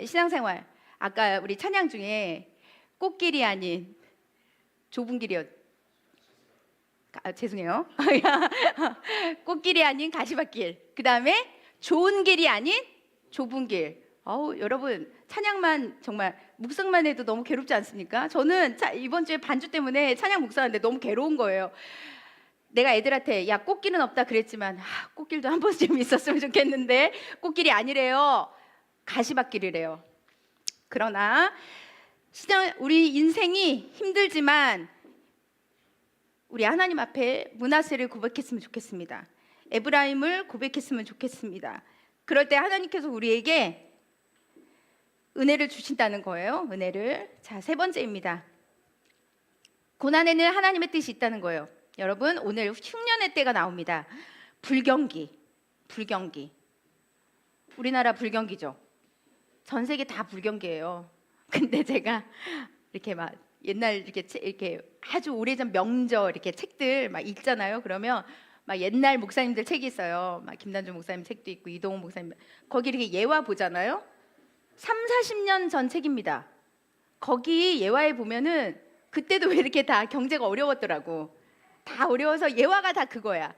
[SPEAKER 1] 신앙생활 아까 우리 찬양 중에 꽃길이 아닌 좁은 길이었. 죄송해요. 꽃길이 아닌 가시밭길. 그 다음에 좋은 길이 아닌 좁은 길. 여러분 찬양만 정말 묵상만 해도 너무 괴롭지 않습니까? 저는 이번 주에 반주 때문에 찬양 묵상하는데 너무 괴로운 거예요. 내가 애들한테 야 꽃길은 없다 그랬지만 꽃길도 한 번쯤 있었으면 좋겠는데 꽃길이 아니래요. 가시밭길이래요. 그러나 우리 인생이 힘들지만 우리 하나님 앞에 므낫세를 고백했으면 좋겠습니다. 에브라임을 고백했으면 좋겠습니다. 그럴 때 하나님께서 우리에게 은혜를 주신다는 거예요. 은혜를. 자, 세 번째입니다. 고난에는 하나님의 뜻이 있다는 거예요. 여러분, 오늘 흉년의 때가 나옵니다. 불경기. 우리나라 불경기죠. 전 세계 다 불경기예요. 근데 제가 이렇게 막 옛날 이렇게 아주 오래전 명저 이렇게 책들 막 읽잖아요. 그러면 막 옛날 목사님들 책이 있어요. 막 김단주 목사님 책도 있고 이동훈 목사님 거기 이렇게 예화 보잖아요. 3, 40년 전 책입니다. 거기 예화에 보면은 그때도 왜 이렇게 다 경제가 어려웠더라고. 다 어려워서 예화가 다 그거야.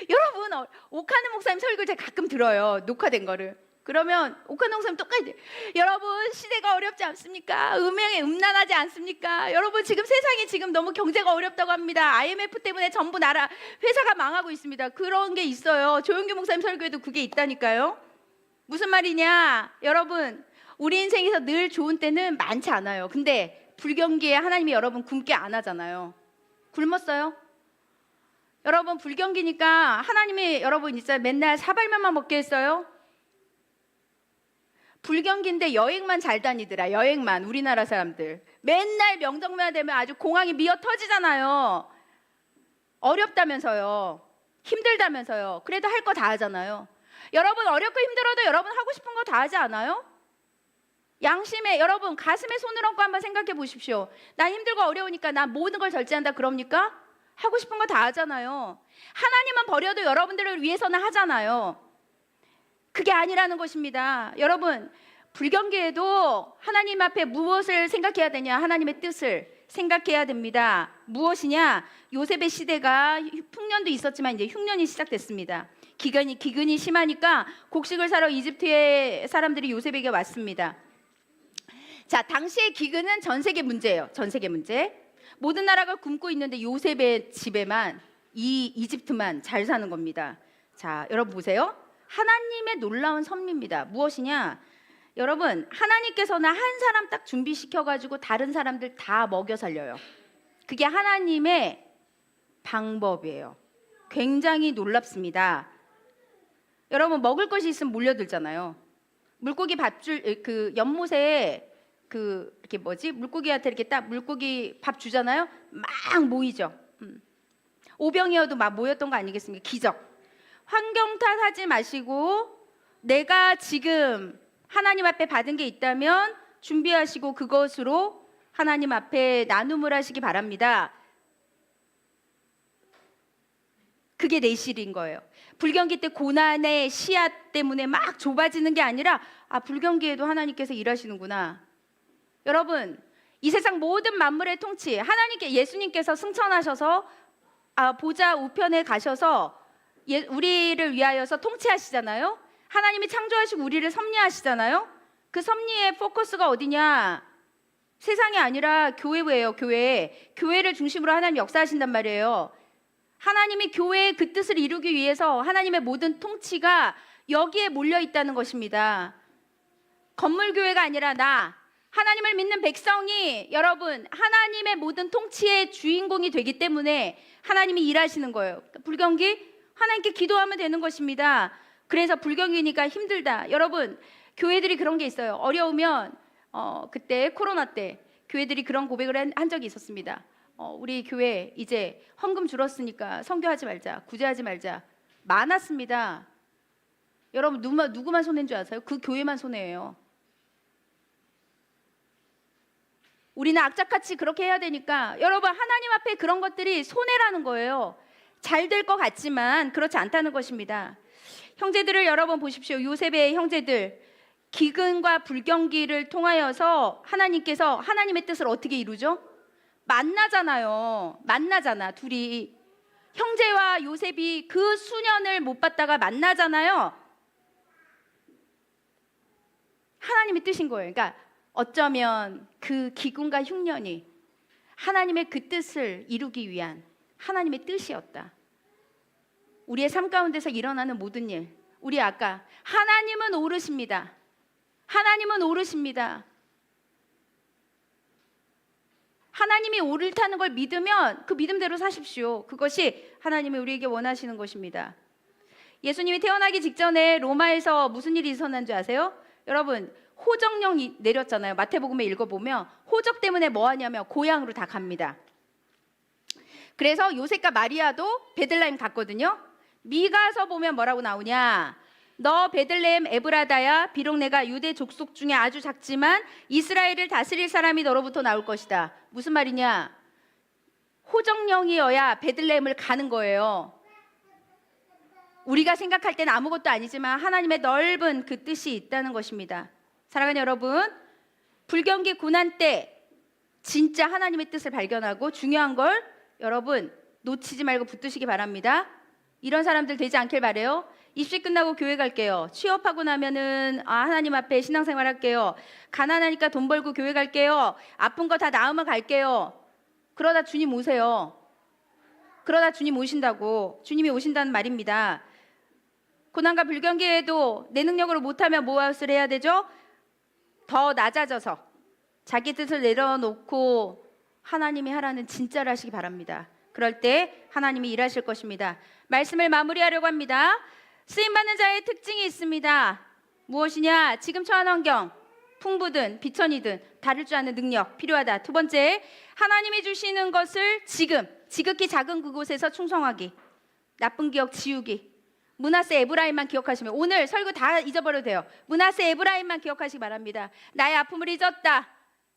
[SPEAKER 1] 여러분, 오카는 목사님 설교 제가 가끔 들어요. 녹화된 거를. 그러면 오카는 목사님 똑같이 여러분 시대가 어렵지 않습니까? 음행에 음란하지 않습니까? 여러분 지금 세상이 지금 너무 경제가 어렵다고 합니다. IMF 때문에 전부 나라 회사가 망하고 있습니다. 그런 게 있어요. 조용규 목사님 설교에도 그게 있다니까요. 무슨 말이냐? 여러분 우리 인생에서 늘 좋은 때는 많지 않아요. 근데 불경기에 하나님이 여러분 굶게 안 하잖아요. 굶었어요? 여러분 불경기니까 하나님이 여러분 진짜 맨날 사발면만 먹게 했어요? 불경기인데 여행만 잘 다니더라. 여행만. 우리나라 사람들 맨날 명절만 되면 아주 공항이 미어 터지잖아요. 어렵다면서요. 힘들다면서요. 그래도 할 거 다 하잖아요. 여러분 어렵고 힘들어도 여러분 하고 싶은 거 다 하지 않아요? 양심에 여러분 가슴에 손을 얹고 한번 생각해 보십시오. 나 힘들고 어려우니까 나 모든 걸 절제한다 그럽니까? 하고 싶은 거 다 하잖아요. 하나님은 버려도 여러분들을 위해서는 하잖아요. 그게 아니라는 것입니다. 여러분 불경기에도 하나님 앞에 무엇을 생각해야 되냐? 하나님의 뜻을 생각해야 됩니다. 무엇이냐? 요셉의 시대가 풍년도 있었지만 이제 흉년이 시작됐습니다. 기근이 심하니까 곡식을 사러 이집트의 사람들이 요셉에게 왔습니다. 자, 당시의 기근은 전 세계 문제예요. 전 세계 문제. 모든 나라가 굶고 있는데 요셉의 집에만 이 이집트만 잘 사는 겁니다. 자, 여러분 보세요. 하나님의 놀라운 섭리입니다. 무엇이냐? 여러분 하나님께서는 한 사람 딱 준비시켜가지고 다른 사람들 다 먹여 살려요. 그게 하나님의 방법이에요. 굉장히 놀랍습니다. 여러분 먹을 것이 있으면 몰려들잖아요. 물고기 밥줄 그 연못에 이렇게 물고기한테 이렇게 딱 물고기 밥 주잖아요. 막 모이죠. 오병이어도 막 모였던 거 아니겠습니까? 기적. 환경 탓하지 마시고 내가 지금 하나님 앞에 받은 게 있다면 준비하시고 그것으로 하나님 앞에 나눔을 하시기 바랍니다. 그게 내실인 거예요. 불경기 때 고난의 씨앗 때문에 막 좁아지는 게 아니라 불경기에도 하나님께서 일하시는구나. 여러분 이 세상 모든 만물의 통치 하나님께 예수님께서 승천하셔서 보좌 우편에 가셔서 우리를 위하여서 통치하시잖아요. 하나님이 창조하시고 우리를 섭리하시잖아요. 그 섭리의 포커스가 어디냐? 세상이 아니라 교회예요. 교회를 중심으로 하나님 역사하신단 말이에요. 하나님이 교회의 그 뜻을 이루기 위해서 하나님의 모든 통치가 여기에 몰려 있다는 것입니다. 건물교회가 아니라 하나님을 믿는 백성이 여러분 하나님의 모든 통치의 주인공이 되기 때문에 하나님이 일하시는 거예요. 불경기 하나님께 기도하면 되는 것입니다. 그래서 불경기니까 힘들다. 여러분 교회들이 그런 게 있어요. 어려우면 그때 코로나 때 교회들이 그런 고백을 한 적이 있었습니다. 우리 교회 이제 헌금 줄었으니까 선교하지 말자, 구제하지 말자. 많았습니다. 여러분 누구만 손해인 줄 아세요? 그 교회만 손해예요. 우리는 악착같이 그렇게 해야 되니까 여러분 하나님 앞에 그런 것들이 손해라는 거예요. 잘 될 것 같지만 그렇지 않다는 것입니다. 형제들을 여러분 보십시오. 요셉의 형제들 기근과 불경기를 통하여서 하나님께서 하나님의 뜻을 어떻게 이루죠? 만나잖아. 둘이 형제와 요셉이 그 수년을 못 봤다가 만나잖아요. 하나님의 뜻인 거예요. 그러니까 어쩌면 그 기근과 흉년이 하나님의 그 뜻을 이루기 위한 하나님의 뜻이었다. 우리의 삶 가운데서 일어나는 모든 일, 우리 아까 하나님은 오르십니다. 하나님은 오르십니다. 하나님이 옳다는 걸 믿으면 그 믿음대로 사십시오. 그것이 하나님이 우리에게 원하시는 것입니다. 예수님이 태어나기 직전에 로마에서 무슨 일이 있었는 줄 아세요? 여러분, 호적령이 내렸잖아요. 마태복음에 읽어보면 호적 때문에 뭐 하냐면 고향으로 다 갑니다. 그래서 요셉과 마리아도 베들레헴 갔거든요. 미가서 보면 뭐라고 나오냐? 너 베들레헴 에브라다야, 비록 내가 유대 족속 중에 아주 작지만 이스라엘을 다스릴 사람이 너로부터 나올 것이다. 무슨 말이냐? 호적령이어야 베들레헴을 가는 거예요. 우리가 생각할 때는 아무것도 아니지만 하나님의 넓은 그 뜻이 있다는 것입니다. 사랑하는 여러분, 불경기 고난 때 진짜 하나님의 뜻을 발견하고 중요한 걸 여러분 놓치지 말고 붙드시기 바랍니다. 이런 사람들 되지 않길 바래요. 입시 끝나고 교회 갈게요. 취업하고 나면은 하나님 앞에 신앙생활 할게요. 가난하니까 돈 벌고 교회 갈게요. 아픈 거 다 나으면 갈게요. 그러다 주님 오세요. 그러다 주님 오신다고. 주님이 오신다는 말입니다. 고난과 불경기에도 내 능력으로 못하면 무엇을 해야 되죠? 더 낮아져서 자기 뜻을 내려놓고 하나님이 하라는 진짜를 하시기 바랍니다. 그럴 때 하나님이 일하실 것입니다. 말씀을 마무리하려고 합니다. 쓰임받는 자의 특징이 있습니다. 무엇이냐? 지금 처한 환경, 풍부든 비천이든 다를 줄 아는 능력 필요하다. 두 번째, 하나님이 주시는 것을 지극히 작은 그곳에서 충성하기, 나쁜 기억 지우기. 므낫세 에브라임만 기억하시면, 오늘 설교 다 잊어버려도 돼요. 므낫세 에브라임만 기억하시기 바랍니다. 나의 아픔을 잊었다.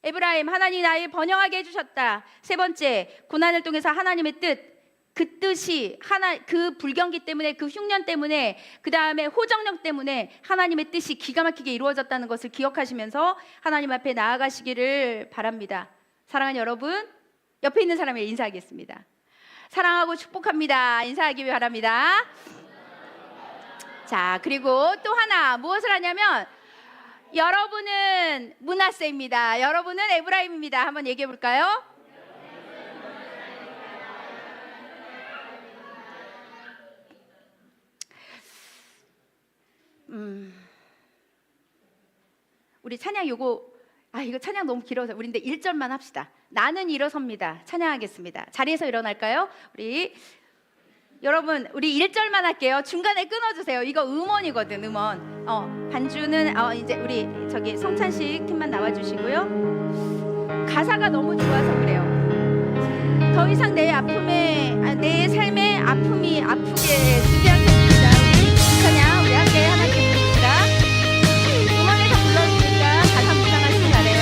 [SPEAKER 1] 에브라임, 하나님이 나를 번영하게 해주셨다. 세 번째, 고난을 통해서 하나님의 뜻, 그 뜻이 그 불경기 때문에, 그 흉년 때문에, 그 다음에 호정령 때문에 하나님의 뜻이 기가 막히게 이루어졌다는 것을 기억하시면서 하나님 앞에 나아가시기를 바랍니다. 사랑하는 여러분, 옆에 있는 사람에게 인사하겠습니다. 사랑하고 축복합니다. 인사하기 바랍니다. 자, 그리고 또 하나 무엇을 하냐면, 여러분은 므낫세입니다. 여러분은 에브라임입니다. 한번 얘기해 볼까요? 우리 찬양 이거 찬양 너무 길어서 우리 근데 1절만 합시다. 나는 일어섭니다. 찬양하겠습니다. 자리에서 일어날까요? 여러분 우리 1절만 할게요. 중간에 끊어주세요. 이거 음원이거든, 음원. 반주는 이제 우리 성찬식 팀만 나와주시고요. 가사가 너무 좋아서 그래요. 더 이상 내 삶의 아픔이 아프게 주지 않겠습니다. 찬양 우리 함께 하나님께 부릅시다. 음원에서 불러주니까 가사 묵상하시기 바래요.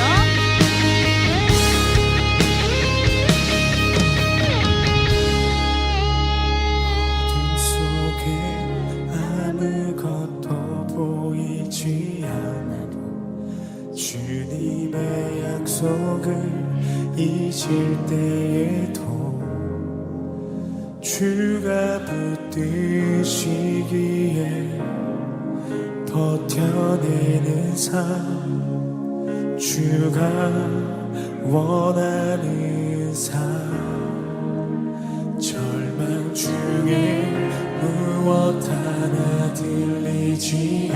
[SPEAKER 2] 아무것도 보이지 않아도 주님의 약속을 잊을 때에도 주가 붙드시기에 버텨내는 삶, 주가 원하는 삶, 절망 중에 무엇 하나 들리지